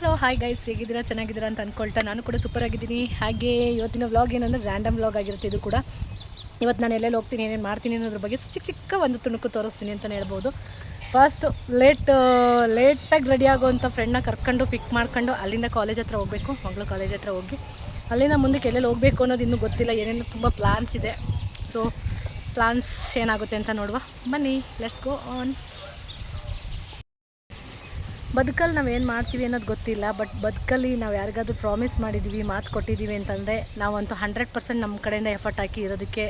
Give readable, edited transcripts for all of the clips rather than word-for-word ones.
Hello hi guys, ಹೇಗಿದ್ದೀರಾ? ಚೆನ್ನಾಗಿದ್ದೀರಾ ಅಂತ ಅಂದ್ಕೊಳ್ತಾ ನಾನು ಕೂಡ ಸೂಪರ್ ಆಗಿದ್ದೀನಿ. ಹಾಗೆ ಇವತ್ತಿನ ವ್ಲಾಗ್ ಏನಂದರೆ ರ್ಯಾಂಡಮ್ ವ್ಲಾಗ್ ಆಗಿರುತ್ತೆ ಇದು ಕೂಡ. ಇವತ್ತು ನಾನು ಎಲ್ಲೆಲ್ಲಿ ಹೋಗ್ತೀನಿ, ಏನೇನು ಮಾಡ್ತೀನಿ ಅನ್ನೋದ್ರ ಬಗ್ಗೆ ಚಿಕ್ಕ ಒಂದು ತುಣುಕು ತೋರಿಸ್ತೀನಿ ಅಂತಲೇ ಹೇಳ್ಬೋದು. ಫಸ್ಟು ಲೇಟಾಗಿ ರೆಡಿ ಆಗೋವಂಥ ಫ್ರೆಂಡ್ನ ಕರ್ಕೊಂಡು ಪಿಕ್ ಮಾಡ್ಕೊಂಡು ಅಲ್ಲಿಂದ ಕಾಲೇಜ್ ಹತ್ರ ಹೋಗಬೇಕು. ಮಗಳು ಕಾಲೇಜ್ ಹತ್ರ ಹೋಗಿ ಅಲ್ಲಿಂದ ಮುಂದಕ್ಕೆ ಎಲ್ಲೆಲ್ಲಿ ಹೋಗಬೇಕು ಅನ್ನೋದು ಇನ್ನೂ ಗೊತ್ತಿಲ್ಲ. ಏನೇನು ತುಂಬ ಪ್ಲ್ಯಾನ್ಸ್ ಇದೆ. ಸೊ ಪ್ಲ್ಯಾನ್ಸ್ ಏನಾಗುತ್ತೆ ಅಂತ ನೋಡುವ ಬನ್ನಿ, ಲೆಟ್ಸ್ ಗೋ ಆನ್. ಬದುಕಲ್ಲಿ ನಾವು ಏನು ಮಾಡ್ತೀವಿ ಅನ್ನೋದು ಗೊತ್ತಿಲ್ಲ, ಬಟ್ ಬದುಕಲ್ಲಿ ನಾವು ಯಾರಿಗಾದ್ರೂ ಪ್ರಾಮಿಸ್ ಮಾಡಿದ್ದೀವಿ, ಮಾತು ಕೊಟ್ಟಿದ್ದೀವಿ ಅಂತಂದರೆ ನಾವಂತೂ 100% ನಮ್ಮ ಕಡೆಯಿಂದ ಎಫರ್ಟ್ ಹಾಕಿ ಇರೋದಕ್ಕೆ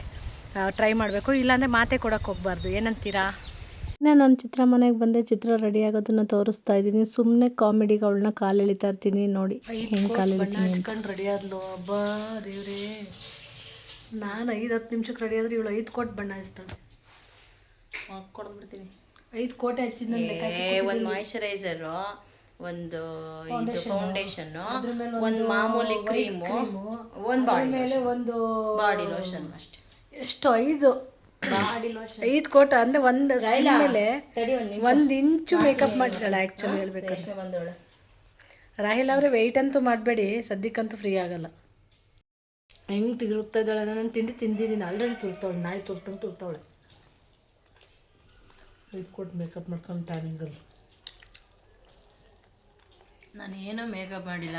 ಟ್ರೈ ಮಾಡಬೇಕು. ಇಲ್ಲಾಂದರೆ ಮಾತೇ ಕೊಡೋಕ್ಕೆ ಹೋಗಬಾರ್ದು. ಏನಂತೀರಾ? ನಾನು ಚಿತ್ರ ಮನೆಗೆ ಬಂದೆ, ಚಿತ್ರ ರೆಡಿ ಆಗೋದನ್ನು ತೋರಿಸ್ತಾ ಇದ್ದೀನಿ. ಸುಮ್ಮನೆ ಕಾಮಿಡಿಗೆ ಅವಳನ್ನ ಕಾಲು ಎಳಿತಾ ಇರ್ತೀನಿ. ನೋಡಿ ಹೆಂಗೆ ಕಾಲು ಎಳಿತೀನಿ ಅಂದ್ಕೊಂಡು ರೆಡಿ ಆದ್ಲು. ಹಬ್ಬ ದೇವ್ರೇ, ನಾನು 5-10 ನಿಮಿಷಕ್ಕೆ ರೆಡಿ ಆದರೆ ಇವಳು 5 ಕೋಟ್ ಬಣ್ಣ ಹಚ್ತಾಳೆ. ಕೊಡ್ಬಿಡ್ತೀನಿ. 5 ಕೋಟೆ ಹಚ್ಚಿದ ಒಂದು ಮಾಯಿಶ್ಚರೈಸರು, ಒಂದು ಇದು ಫೌಂಡೇಶನ್, ಒಂದು ಮಾಮೂಲಿ ಕ್ರೀಮು, ಒಂದು ಬಾಡಿ ಮೇಲೆ ಒಂದು ಬಾಡಿ ಲೋಷನ್ ಅಷ್ಟೇ. ಎಷ್ಟು? 5 ಬಾಡಿ ಲೋಷನ್, 5 ಕೋಟ ಅಂದರೆ ಒಂದು ಮೇಲೆ 1 ಇಂಚು ಮೇಕಪ್ ಮಾಡಿದ್ದಾಳೆ. ಆ್ಯಕ್ಚುಲಿ ಹೇಳ್ಬೇಕಾದ್ರೆ ಬಂದವಳು ರಾಹಿಲ್ ಅವರೇ, ವೆಯ್ಟ್ ಅಂತೂ ಮಾಡಬೇಡಿ, ಸದ್ಯಕ್ಕಂತೂ ಫ್ರೀ ಆಗಲ್ಲ. ಹೆಂಗೆ ತಿರುಗ್ತಾ ಇದ್ದಾಳೆ. ನಾನು ತಿಂದಿದ್ದೀನಿ ಆಲ್ರೆಡಿ. ತುರ್ತಾವಳೆ, ನಾಯಿ ತುರ್ತಾವಳೆ. 5 ಕೋಟ್ ಮೇಕಪ್ ಮಾಡ್ಕೊಂಡು ಟ್ಯಾನಿಂಗಲ್ಲಿ. ನಾನು ಏನೂ ಮೇಕಪ್ ಮಾಡಿಲ್ಲ,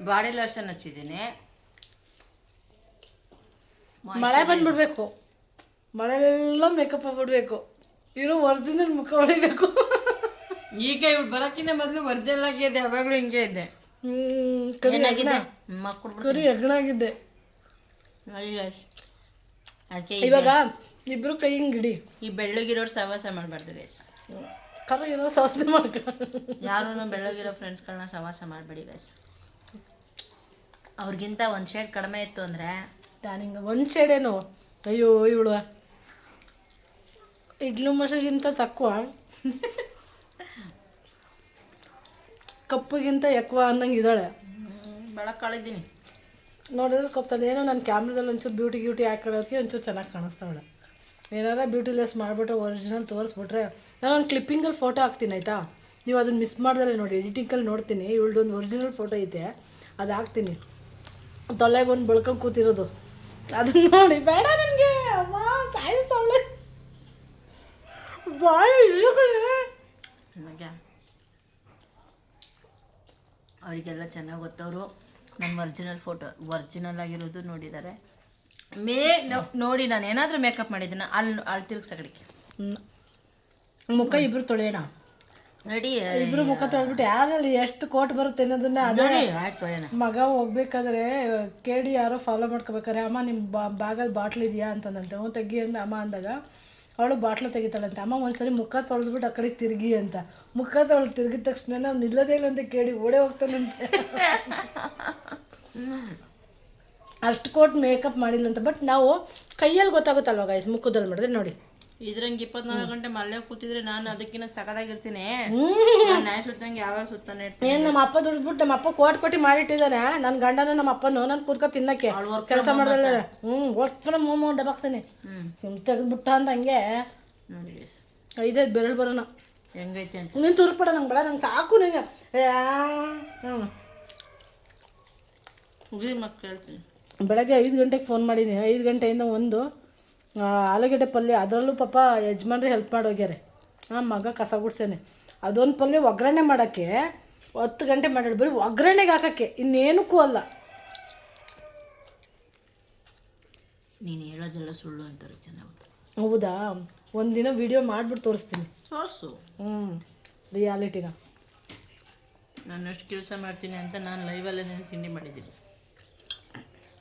ಬಾಡಿ ಲೋಷನ್ ಹಚ್ಚಿದ್ದೀನಿ. ಮಳೆ ಬಂದುಬಿಡ್ಬೇಕು, ಮಳೆಲೆಲ್ಲ ಮೇಕಪ್ ಆಗ್ಬಿಡ್ಬೇಕು, ಇರೋ ಒರಿಜಿನಲ್ ಮುಖ ಹೊಡಿಬೇಕು. ಈಗ ಇವ್ರು ಬರೋಕ್ಕಿಂತ ಮೊದಲು ಒರಿಜಿನಲ್ ಆಗಿದೆ, ಯಾವಾಗಲೂ ಹಿಂಗೆ ಇದ್ದೆ. ಕರಿ ಅಗ್ನಾಗಿದ್ದೆ. ಅದಕ್ಕೆ ಇವಾಗ ಇಬ್ರು ಕೈ ಹಿಂಗಿಡಿ. ಈ ಬೆಳ್ಳಗಿರೋರು ಸಹವಾಸ ಮಾಡಬಾರ್ದು ಗೈಸ್. ಕರ ಇರೋ ಸಹವಾಸ ಮಾಡ್ಕ, ಯಾರೂ ಬೆಳ್ಳಗಿರೋ ಫ್ರೆಂಡ್ಸ್ಗಳನ್ನ ಸಹವಾಸ ಮಾಡಬೇಡಿ ಗೈಸ್. ಅವ್ರಿಗಿಂತ ಒಂದು ಶೇಡ್ ಕಡಿಮೆ ಇತ್ತು ಅಂದರೆ ಟ್ಯಾನಿಂಗ್. ಒಂದು ಶೇಡೇನು? ಅಯ್ಯೋ ಇವಳು ಇಡ್ಲು ಮಸಗಿಂತ ತక్కుವ, ಕಪ್ಪಿಗಿಂತ ಎಕ್ವ ಅನ್ನಂಗೆ ಇದ್ದಾಳೆ. ಬೆಳಕಾಳಿದ್ದೀನಿ ನೋಡಿದ್ರೆ ಕಪ್ತಾನೆ. ಏನೋ ನನ್ನ ಕ್ಯಾಮ್ರಾದಲ್ಲಿ ಒಂಚೂರು ಬ್ಯೂಟಿ ಹಾಕೊಳ್ಳೋದಕ್ಕೆ ಒಂಚೂರು ಚೆನ್ನಾಗಿ ಕಾಣಿಸ್ತಾವಳೆ. ಏನಾರ ಬ್ಯೂಟಿಲೆಸ್ ಮಾಡಿಬಿಟ್ಟು ಒರಿಜಿನಲ್ ತೋರಿಸ್ಬಿಟ್ರೆ ನಾನು ಒಂದು ಕ್ಲಿಪ್ಪಿಂಗಲ್ಲಿ ಫೋಟೋ ಹಾಕ್ತೀನಿ, ಆಯಿತಾ? ನೀವು ಅದನ್ನು ಮಿಸ್ ಮಾಡ್ದಲ್ಲೇ ನೋಡಿ, ಎಡಿಟಿಂಗಲ್ಲಿ ನೋಡ್ತೀನಿ. ಇವಳದೊಂದು ಒರಿಜಿನಲ್ ಫೋಟೋ ಐತೆ, ಅದು ಹಾಕ್ತೀನಿ. ತಲೆಗೆ ಒಂದು ಬೆಳ್ಕೊಂಡು ಕೂತಿರೋದು ಅದನ್ನ ನೋಡಿ. ಬೇಡ ನನಗೆ, ಅಮ್ಮ ಸಾಯಿಸ್ತಾವಳೆ. ಅವರಿಗೆಲ್ಲ ಚೆನ್ನಾಗಿ ಗೊತ್ತವರು ನನ್ನ ಒರಿಜಿನಲ್ ಆಗಿರೋದು ನೋಡಿದ್ದಾರೆ. ನೋಡಿ ನಾನು ಏನಾದರೂ ಮೇಕಪ್ ಮಾಡಿದ್ದೀನಿ ಅಲ್ಲಿ ತಿರುಗಿಸಕಡಿಕೆ ಮುಖ ಇಬ್ರು ತೊಳೆಯೋಣ. ನೋಡಿ ಇಬ್ರು ಮುಖ ತೊಳೆದ್ಬಿಟ್ಟು ಯಾರಲ್ಲಿ ಎಷ್ಟು ಕೋಟ್ ಬರುತ್ತೆ ಅನ್ನೋದನ್ನ ಅದೇ ಮಗ ಹೋಗ್ಬೇಕಾದ್ರೆ ಕೇಳಿ ಯಾರೋ ಫಾಲೋ ಮಾಡ್ಕೋಬೇಕಾರೆ, ಅಮ್ಮ ನಿಮ್ಮ ಬ್ಯಾಗಲ್ಲಿ ಬಾಟ್ಲ್ ಇದೆಯಾ ಅಂತಂದಂತೆ. ಅವ್ನು ತೆಗಿ ಅಂತ ಅಮ್ಮ ಅಂದಾಗ ಅವಳು ಬಾಟ್ಲು ತೆಗಿತಾಳಂತೆ. ಅಮ್ಮ ಒಂದ್ಸರಿ ಮುಖ ತೊಳೆದ್ಬಿಟ್ಟು ಆ ಕಡೆಗೆ ತಿರುಗಿ ಅಂತ. ಮುಖ ತೊಳೆದು ತಿರುಗಿದ ತಕ್ಷಣ ನಾವು ನಿಲ್ಲದೇ ಇಲ್ಲ ಅಂತ ಕೇಳಿ ಓಡೇ ಹೋಗ್ತಾನಂತೆ. ಅಷ್ಟು ಕೋಟ್ ಮೇಕಪ್ ಮಾಡಿಲ್ಲಂತ. ಬಟ್ ನಾವು ಕೈಯಲ್ಲಿ ಗೊತ್ತಾಗುತ್ತಲ್ವ ಗೈಸ್, ಮುಖದಲ್ಲಿ ಮಾಡಿದ್ರೆ ನೋಡಿ. ಇದ್ರಂಗೆ 24 ಗಂಟೆ ಮಲ್ಲೆ ಕೂತಿದ್ರೆ ನಾನು ಅದಕ್ಕಿಂತ ಸಖತ್ತಾಗಿರ್ತೀನಿ. ನ್ಯಾಯ ಸುತ್ತಂಗೆ ಯಾವಾಗ ಸುತ್ತಾನೆ ಇರ್ತೀನಿ. ಏನು ನಮ್ಮ ಅಪ್ಪ ದುಡ್ಬಿಟ್ಟು ನಮ್ಮ ಅಪ್ಪ ಕೋಟಿ ಮಾಡಿಟ್ಟಿದ್ದಾನೆ. ನನ್ನ ಗಂಡನ ನಮ್ಮ ಅಪ್ಪನು ನಾನು ಕೂತ್ಕೊ ತಿನ್ನಕ್ಕೆ ಕೆಲಸ ಮಾಡಿದ್ರೆ ಒಟ್ಟು ಮೊಮ್ಮ ಡಬಾಕ್ತಾನೆ. ತೆಗೆದ್ಬಿಟ್ಟ ಅಂತ ಹಂಗೆ ನೋಡಿ 5 ಬೆರಳು ಬರೋಣ ಹೆಂಗೈತೆ ಅಂತ. ನೀನು ತುರುಕ್ಬೇಡ, ನಂಗೆ ಬೇಡ, ನಂಗೆ ಸಾಕು. ನೀನು ಮಕ್ಕಳು ಹೇಳ್ತೀನಿ. ಬೆಳಗ್ಗೆ 5 ಗಂಟೆಗೆ ಫೋನ್ ಮಾಡೀನಿ. 5 ಗಂಟೆಯಿಂದ ಒಂದು ಆಲೂಗಡ್ಡೆ ಪಲ್ಯ, ಅದರಲ್ಲೂ ಪಾಪ ಯಜಮಾನ್ರಿ ಹೆಲ್ಪ್ ಮಾಡೋಗ್ಯಾರೆ. ಮಗ ಕಸ ಗುಡ್ಸೇನೆ. ಅದೊಂದು ಪಲ್ಯ ಒಗ್ಗರಣೆ ಮಾಡೋಕ್ಕೆ 10 ಗಂಟೆ ಮಾಡಿ, ಬರೀ ಒಗ್ಗರಣೆಗೆ ಹಾಕೋಕ್ಕೆ, ಇನ್ನೇನಕ್ಕೂ ಅಲ್ಲ. ನೀನು ಹೇಳೋದೆಲ್ಲ ಸುಳ್ಳು ಅಂತಾರೆ, ಚೆನ್ನಾಗುತ್ತೆ. ಹೌದಾ? ಒಂದಿನ ವಿಡಿಯೋ ಮಾಡಿಬಿಟ್ಟು ತೋರಿಸ್ತೀನಿ. ತೋರಿಸು. ರಿಯಾಲಿಟಿನ. ನಾನು ಎಷ್ಟು ಕೆಲಸ ಮಾಡ್ತೀನಿ ಅಂತ ನಾನು ಲೈವಲ್ಲೇ ನಾನು ತಿಂಡಿ ಮಾಡಿದ್ದೀನಿ.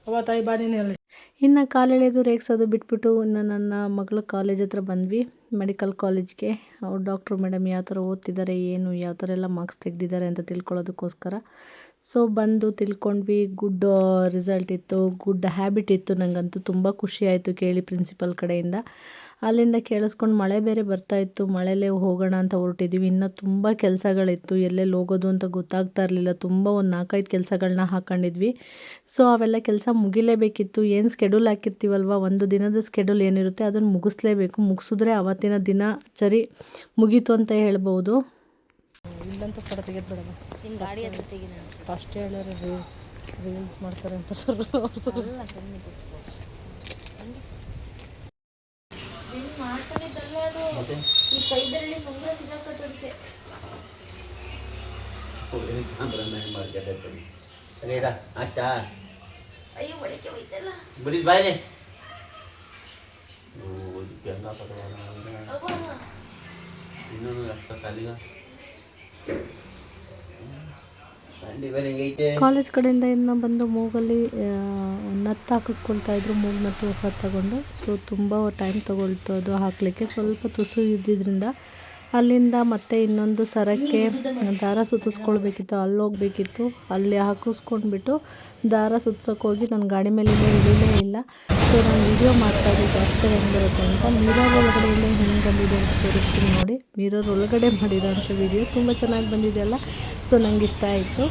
ಅವತ್ತಾಯಿ ಬಾ ನೀನು ಹೇಳಿ. ಇನ್ನು ಕಾಲೆಳೆದು ರೇಗಿಸೋದು ಬಿಟ್ಬಿಟ್ಟು ಇನ್ನು ನನ್ನ ಮಗಳು ಕಾಲೇಜ್ ಹತ್ರ ಬಂದ್ವಿ, ಮೆಡಿಕಲ್ ಕಾಲೇಜ್ಗೆ. ಅವ್ರು ಡಾಕ್ಟ್ರು ಮೇಡಮ್ ಯಾವ ಥರ ಓದ್ತಿದ್ದಾರೆ, ಏನು ಯಾವ ಥರ ಎಲ್ಲ ಮಾರ್ಕ್ಸ್ ತೆಗೆದಿದ್ದಾರೆ ಅಂತ ತಿಳ್ಕೊಳ್ಳೋದಕ್ಕೋಸ್ಕರ. ಸೊ ಬಂದು ತಿಳ್ಕೊಂಡ್ವಿ. ಗುಡ್ ರಿಸಲ್ಟ್ ಇತ್ತು, ಗುಡ್ ಹ್ಯಾಬಿಟ್ ಇತ್ತು. ನನಗಂತೂ ತುಂಬ ಖುಷಿ ಆಯಿತು ಕೇಳಿ ಪ್ರಿನ್ಸಿಪಲ್ ಕಡೆಯಿಂದ. ಅಲ್ಲಿಂದ ಕೇಳಿಸ್ಕೊಂಡು ಮಳೆ ಬೇರೆ ಬರ್ತಾಯಿತ್ತು, ಮಳೆಯಲ್ಲೇ ಹೋಗೋಣ ಅಂತ ಹೊರಟಿದ್ವಿ. ಇನ್ನೂ ತುಂಬ ಕೆಲಸಗಳಿತ್ತು, ಎಲ್ಲೆಲ್ಲಿ ಹೋಗೋದು ಅಂತ ಗೊತ್ತಾಗ್ತಾ ಇರಲಿಲ್ಲ. ತುಂಬ ಒಂದು 4-5 ಕೆಲಸಗಳನ್ನ ಹಾಕ್ಕೊಂಡಿದ್ವಿ. ಸೊ ಅವೆಲ್ಲ ಕೆಲಸ ಮುಗಿಲೇಬೇಕಿತ್ತು. ಏನು ಸ್ಕೆಡ್ಯೂಲ್ ಹಾಕಿರ್ತೀವಲ್ವ, ಒಂದು ದಿನದ ಸ್ಕೆಡ್ಯೂಲ್ ಏನಿರುತ್ತೆ ಅದನ್ನು ಮುಗಿಸ್ಲೇಬೇಕು. ಮುಗಿಸಿದ್ರೆ ಆವತ್ತಿನ ದಿನ ಸರಿ ಮುಗೀತು ಅಂತ ಹೇಳ್ಬೋದು. ಇಲ್ಲಂತೂ ಫೋಟೋ ತೆಗೆದು ಬಿಡೋದು. ನಿನ್ನ ಗಾಡಿ ಹತ್ರ ತೆಗಿ ನಾನು. ಫಸ್ಟ್ ಹೇಳಿದ್ರೆ ರೀಲ್ಸ್ ಮಾಡ್ತಾರೆ ಅಂತ ಸರ್. ಅಲ್ಲ ಸಣ್ಣ ಮಾಡ್ಕೊಂಡಿದ್ದಲ್ಲ ಅದು ಈ ಕೈ ಬೆರಳಿಗೆ ಉಂಗುರ ಸಿಗಾಕತ್ತಂತೆ. ಅಯ್ಯೋ ಒಳಗೆ ಹೋಯ್ತಲ್ಲ ಬಿಡಿ ಬಾಯ್ಲೆ ಇನ್ನೊಂದು ಲಕ್ಷ ಕಾಲಿಗ ಕಾಲೇಜ್ ಕಡೆಯಿಂದ ಇನ್ನು ಬಂದು ಮೂಗಲ್ಲಿ ನತ್ತು ಹಾಕಿಸ್ಕೊಳ್ತಾ ಇದ್ರು. ಮೂಗು ನತ್ತು ಹೊಸ ತಗೊಂಡು. ಸೊ ತುಂಬ ಟೈಮ್ ತೊಗೊಳ್ತು ಅದು ಹಾಕಲಿಕ್ಕೆ. ಸ್ವಲ್ಪ ತುಸು ಇದ್ದಿದ್ದರಿಂದ ಅಲ್ಲಿಂದ ಮತ್ತೆ ಇನ್ನೊಂದು ಸರಕ್ಕೆ ದಾರ ಸುತ್ತಿಸ್ಕೊಳ್ಬೇಕಿತ್ತು. ಅಲ್ಲಿ ಹೋಗ್ಬೇಕಿತ್ತು. ಅಲ್ಲಿ ಹಾಕಿಸ್ಕೊಂಡ್ಬಿಟ್ಟು ದಾರ ಸುತ್ಸೋಕೆ ಹೋಗಿ ನನ್ನ ಗಾಡಿ ಮೇಲೆ ಇಳಿಲೇ ಇಲ್ಲ. ಸೊ ನಾನು ವೀಡಿಯೋ ಮಾಡ್ತಾಯಿದ್ದೆ ಜಾಸ್ತಿ ಹೆಂಗೆ ಬರುತ್ತೆ ಅಂತ. ಮಿರರ್ ಒಳಗಡೆಯಿಂದ ಹೆಂಗೆ ಬಂದಿದೆ ಅಂತ ತೋರಿಸ್ತೀನಿ ನೋಡಿ. ಮಿರರ್ ಒಳಗಡೆ ಮಾಡಿರೋಂಥ ವೀಡಿಯೋ ತುಂಬ ಚೆನ್ನಾಗಿ ಬಂದಿದೆಯಲ್ಲ. ಸೊ ನನಗೆ ಇಷ್ಟ ಆಯಿತು.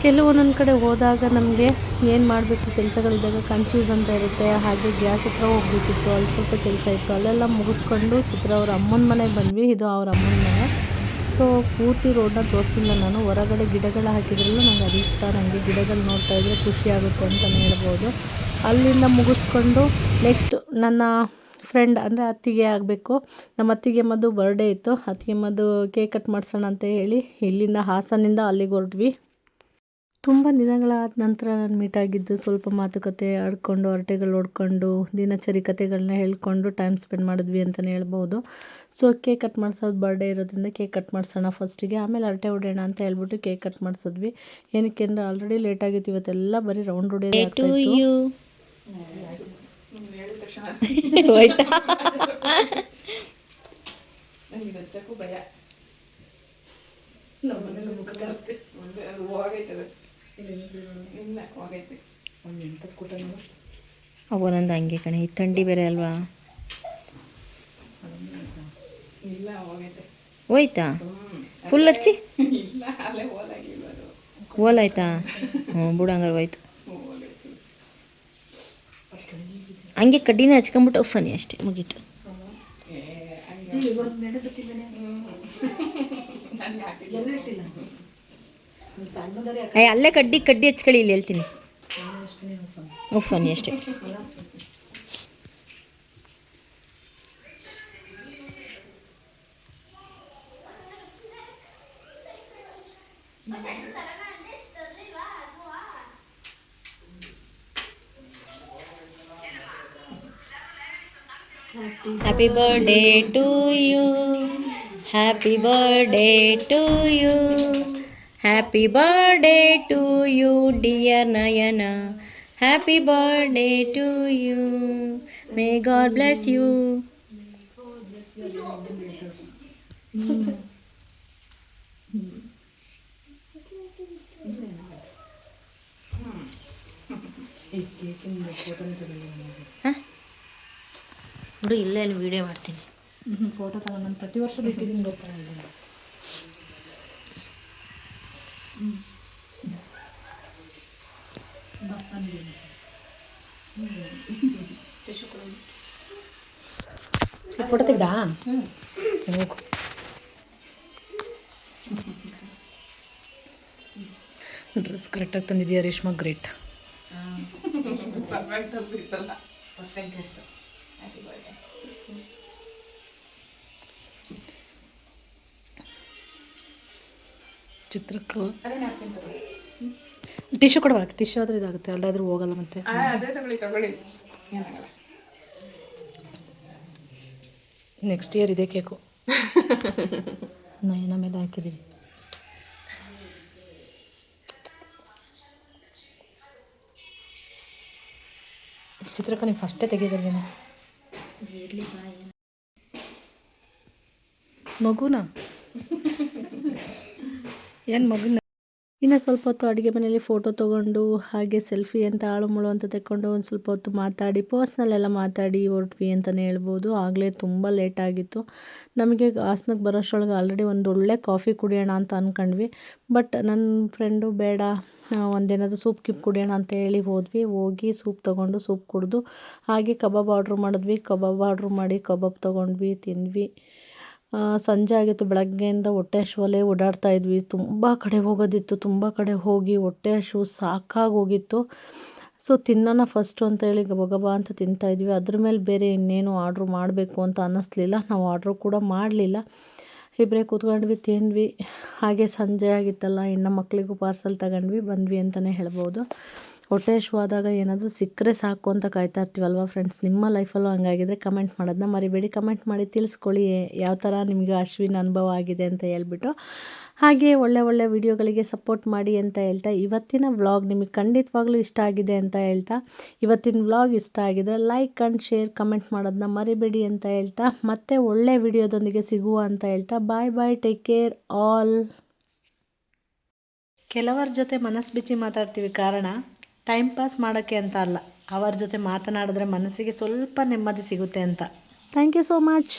ಕೆಲವೊಂದೊಂದು ಕಡೆ ಹೋದಾಗ ನಮಗೆ ಏನು ಮಾಡಬೇಕು ಕೆಲಸಗಳಿದ್ದಾಗ ಕನ್ಫ್ಯೂಸ್ ಅಂತ ಇರುತ್ತೆ. ಹಾಗೆ ಗ್ಯಾಸ್ ಹತ್ರ ಹೋಗಬೇಕಿತ್ತು. ಅಲ್ಲಿ ಸ್ವಲ್ಪ ಕೆಲಸ ಇತ್ತು. ಅಲ್ಲೆಲ್ಲ ಮುಗಿಸ್ಕೊಂಡು ಚಿತ್ರ ಅವ್ರ ಅಮ್ಮನ ಮನೆಗೆ ಬಂದ್ವಿ. ಇದು ಅವ್ರ ಅಮ್ಮನ ಮನೆ. ಸೊ ಪೂರ್ತಿ ರೋಡನ್ನ ತೋರಿಸಿಲ್ಲ ನಾನು. ಹೊರಗಡೆ ಗಿಡಗಳು ಹಾಕಿದ್ರಲ್ಲ ನನಗೆ ಅದು ಇಷ್ಟ. ನನಗೆ ಗಿಡಗಳು ನೋಡ್ತಾ ಇದ್ದರೆ ಖುಷಿಯಾಗುತ್ತೆ ಅಂತಲೇ ಹೇಳ್ಬೋದು. ಅಲ್ಲಿಂದ ಮುಗಿಸ್ಕೊಂಡು ನೆಕ್ಸ್ಟ್ ನನ್ನ ಫ್ರೆಂಡ್ ಅಂದರೆ ಅತ್ತಿಗೆ ಆಗಬೇಕು. ನಮ್ಮ ಅತ್ತಿಗೆ ಮದ್ದು ಬರ್ಡೇ ಇತ್ತು. ಅತ್ತಿಗೆ ಮದ್ದು ಕೇಕ್ ಕಟ್ ಮಾಡಿಸೋಣ ಅಂತ ಹೇಳಿ ಇಲ್ಲಿಂದ ಹಾಸನಿಂದ ಅಲ್ಲಿಗೆ ಹೊರಟ್ವಿ. ತುಂಬ ದಿನಗಳಾದ ನಂತರ ನಾನು ಮೀಟಾಗಿದ್ದು. ಸ್ವಲ್ಪ ಮಾತುಕತೆ ಆಡ್ಕೊಂಡು ಹರಟೆಗಳು ಹೊಡ್ಕೊಂಡು ದಿನಚರಿ ಕತೆಗಳನ್ನ ಹೇಳ್ಕೊಂಡು ಟೈಮ್ ಸ್ಪೆಂಡ್ ಮಾಡಿದ್ವಿ ಅಂತಲೇ ಹೇಳ್ಬೋದು. ಸೊ ಕೇಕ್ ಕಟ್ ಮಾಡಿಸೋದು ಬರ್ಡೇ ಇರೋದ್ರಿಂದ ಕೇಕ್ ಕಟ್ ಮಾಡಿಸೋಣ ಫಸ್ಟಿಗೆ, ಆಮೇಲೆ ಹರಟೆ ಹೊಡೆಯೋಣ ಅಂತ ಹೇಳ್ಬಿಟ್ಟು ಕೇಕ್ ಕಟ್ ಮಾಡಿಸಿದ್ವಿ. ಏನಕ್ಕೆ ಅಂದರೆ ಆಲ್ರೆಡಿ ಲೇಟ್ ಆಗಿತ್ತು. ಇವತ್ತೆಲ್ಲ ಬರೀ ರೌಂಡ್ ಹೊಡೆಯೋದು ಆಗ್ತಾಯಿತ್ತು. ಅವನೊಂದು ಹಂಗೆ ಕಣೆ, ಈ ಥಂಡಿ ಬೇರೆ ಅಲ್ವಾ. ಹೋಯ್ತಾ ಫುಲ್ ಹಚ್ಚಿ ಓಲಾಯ್ತಾ? ಹ್ಞೂ ಬಿಡು ಹಂಗಾರೆ ಹೋಯ್ತು. ಹಂಗೆ ಕಡ್ಡಿನ ಹಚ್ಕೊಂಬಿಟ್ಟು ಫನಿ ಅಷ್ಟೇ, ಮುಗೀತು. ಅಲ್ಲೇ ಕಡ್ಡಿ ಹಚ್ಕೊಳ್ಳಿ, ಇಲ್ಲಿ ಹೇಳ್ತೀನಿ. ಫನಿ ಅಷ್ಟೇ. Happy birthday to you. Happy birthday to you. Happy birthday to you, dear Nayana. Happy birthday to you. May God bless you. ನೋಡು ಇಲ್ಲೇ ಅಲ್ಲಿ ವೀಡಿಯೋ ಮಾಡ್ತೀನಿ. ಫೋಟೋ ತಗೊಂಡು ನಾನು ಪ್ರತಿ ವರ್ಷ ಬಿಟ್ಟಿದ್ದೀನಿ ಗೊತ್ತಾ. ಫೋಟೋ ತೆಗ್ದಾ? ಡ್ರೆಸ್ ಕರೆಕ್ಟಾಗಿ ತಂದಿದ್ದೀಯಾ Reshma, great. Perfect dress. Happy birthday. ಚಿತ್ರಕ್ಕೆ ಟಿಶ್ಯೂ ಕೊಡುವ. ಟಿಶ್ಯೂ ಆದರೆ ಇದಾಗುತ್ತೆ, ಅಲ್ಲಾದರೂ ಹೋಗಲ್ಲ. ಮತ್ತೆ ನೆಕ್ಸ್ಟ್ ಇಯರ್ ಇದೆ ಕೇಕು. ನಯನ ಮೇಲೆ ಹಾಕಿದ್ದೀವಿ. ಚಿತ್ರಕ್ಕೆ ನೀವು ಫಸ್ಟೇ ತೆಗೆದಿಲ್ವೇನೋ ಮಗುನ. ಏನು ಮಗುನ. ಇನ್ನು ಸ್ವಲ್ಪ ಹೊತ್ತು ಅಡುಗೆ ಮನೆಯಲ್ಲಿ ಫೋಟೋ ತೊಗೊಂಡು ಹಾಗೆ ಸೆಲ್ಫಿ ಅಂತ ಆಳು ಮುಳು ಅಂತ ತೆಕ್ಕೊಂಡು ಒಂದು ಸ್ವಲ್ಪ ಹೊತ್ತು ಮಾತಾಡಿ ಪರ್ಸ್ನಲ್ ಎಲ್ಲ ಮಾತಾಡಿ ಹೊರಟ್ವಿ ಅಂತಲೇ ಹೇಳ್ಬೋದು. ಆಗಲೇ ತುಂಬ ಲೇಟ್ ಆಗಿತ್ತು. ನಮಗೆ ಹಾಸನಕ್ಕೆ ಬರೋಷ್ಟರೊಳಗೆ ಆಲ್ರೆಡಿ ಒಂದು ಒಳ್ಳೆ ಕಾಫಿ ಕುಡಿಯೋಣ ಅಂತ ಅಂದ್ಕೊಂಡ್ವಿ. ಬಟ್ ನನ್ನ ಫ್ರೆಂಡು ಬೇಡ, ಒಂದೇನಾದರೂ ಸೂಪ್ ಕಿಪ್ ಕುಡಿಯೋಣ ಅಂತ ಹೇಳಿ ಹೋಗಿ ಸೂಪ್ ತೊಗೊಂಡು ಸೂಪ್ ಕುಡಿದು ಹಾಗೆ ಕಬಾಬ್ ಆರ್ಡ್ರ್ ಮಾಡಿದ್ವಿ. ಕಬಾಬ್ ಆರ್ಡ್ರ್ ಮಾಡಿ ಕಬಾಬ್ ತೊಗೊಂಡ್ವಿ, ತಿಂದ್ವಿ. ಸಂಜೆ ಆಗಿತ್ತು. ಬೆಳಗ್ಗೆಯಿಂದ ಹೊಟ್ಟೆ ಹಸಿವಲ್ಲೇ ಓಡಾಡ್ತಾ ಇದ್ವಿ. ತುಂಬ ಕಡೆ ಹೋಗೋದಿತ್ತು. ತುಂಬ ಕಡೆ ಹೋಗಿ ಹೊಟ್ಟೆ ಹಸಿವು ಸಾಕಾಗೋಗಿತ್ತು. ಸೊ ತಿನ್ನೋಣ ಫಸ್ಟು ಅಂತೇಳಿ ಗಬಗಬ ಅಂತ ತಿಂತಾಯಿದ್ವಿ. ಅದ್ರ ಮೇಲೆ ಬೇರೆ ಇನ್ನೇನು ಆರ್ಡ್ರ್ ಮಾಡಬೇಕು ಅಂತ ಅನ್ನಿಸ್ಲಿಲ್ಲ. ನಾವು ಆರ್ಡ್ರು ಕೂಡ ಮಾಡಲಿಲ್ಲ. ಇಬ್ಬರೇ ಕೂತ್ಕೊಂಡ್ವಿ, ತಿಂದ್ವಿ. ಹಾಗೆ ಸಂಜೆ ಆಗಿತ್ತಲ್ಲ, ಇನ್ನು ಮಕ್ಕಳಿಗೂ ಪಾರ್ಸಲ್ ತಗೊಂಡ್ವಿ ಬಂದ್ವಿ ಅಂತಲೇ ಹೇಳ್ಬೋದು. ಹೊಟ್ಟೆ ಹಸಿವಾದಾಗ ಏನಾದರೂ ಸಿಕ್ಕರೆ ಸಾಕು ಅಂತ ಕಾಯ್ತಾ ಇರ್ತೀವಲ್ವ ಫ್ರೆಂಡ್ಸ್. ನಿಮ್ಮ ಲೈಫಲ್ಲೂ ಹಂಗಾಗಿದ್ರೆ ಕಮೆಂಟ್ ಮಾಡೋದನ್ನ ಮರಿಬೇಡಿ. ಕಮೆಂಟ್ ಮಾಡಿ ತಿಳಿಸ್ಕೊಳ್ಳಿ ಯಾವ ಥರ ನಿಮಗೆ ಹಸಿವಿನ ಅನುಭವ ಆಗಿದೆ ಅಂತ ಹೇಳ್ಬಿಟ್ಟು. ಹಾಗೆ ಒಳ್ಳೆ ವಿಡಿಯೋಗಳಿಗೆ ಸಪೋರ್ಟ್ ಮಾಡಿ ಅಂತ ಹೇಳ್ತಾ, ಇವತ್ತಿನ ವ್ಲಾಗ್ ನಿಮಗೆ ಖಂಡಿತವಾಗ್ಲೂ ಇಷ್ಟ ಆಗಿದೆ ಅಂತ ಹೇಳ್ತಾ, ಇವತ್ತಿನ ವ್ಲಾಗ್ ಇಷ್ಟ ಆಗಿದ್ರೆ ಲೈಕ್ ಆ್ಯಂಡ್ ಶೇರ್ ಕಮೆಂಟ್ ಮಾಡೋದನ್ನ ಮರಿಬೇಡಿ ಅಂತ ಹೇಳ್ತಾ, ಮತ್ತೆ ಒಳ್ಳೆ ವಿಡಿಯೋದೊಂದಿಗೆ ಸಿಗುವ ಅಂತ ಹೇಳ್ತಾ, ಬಾಯ್, ಟೇಕ್ ಕೇರ್ ಆಲ್. ಕೆಲವರ ಜೊತೆ ಮನಸ್ಸು ಬಿಚ್ಚಿ ಮಾತಾಡ್ತೀವಿ, ಕಾರಣ ಟೈಮ್ ಪಾಸ್ ಮಾಡೋಕ್ಕೆ ಅಂತ ಅಲ್ಲ, ಅವರ ಜೊತೆ ಮಾತನಾಡಿದ್ರೆ ಮನಸ್ಸಿಗೆ ಸ್ವಲ್ಪ ನೆಮ್ಮದಿ ಸಿಗುತ್ತೆ ಅಂತ. Thank you so much.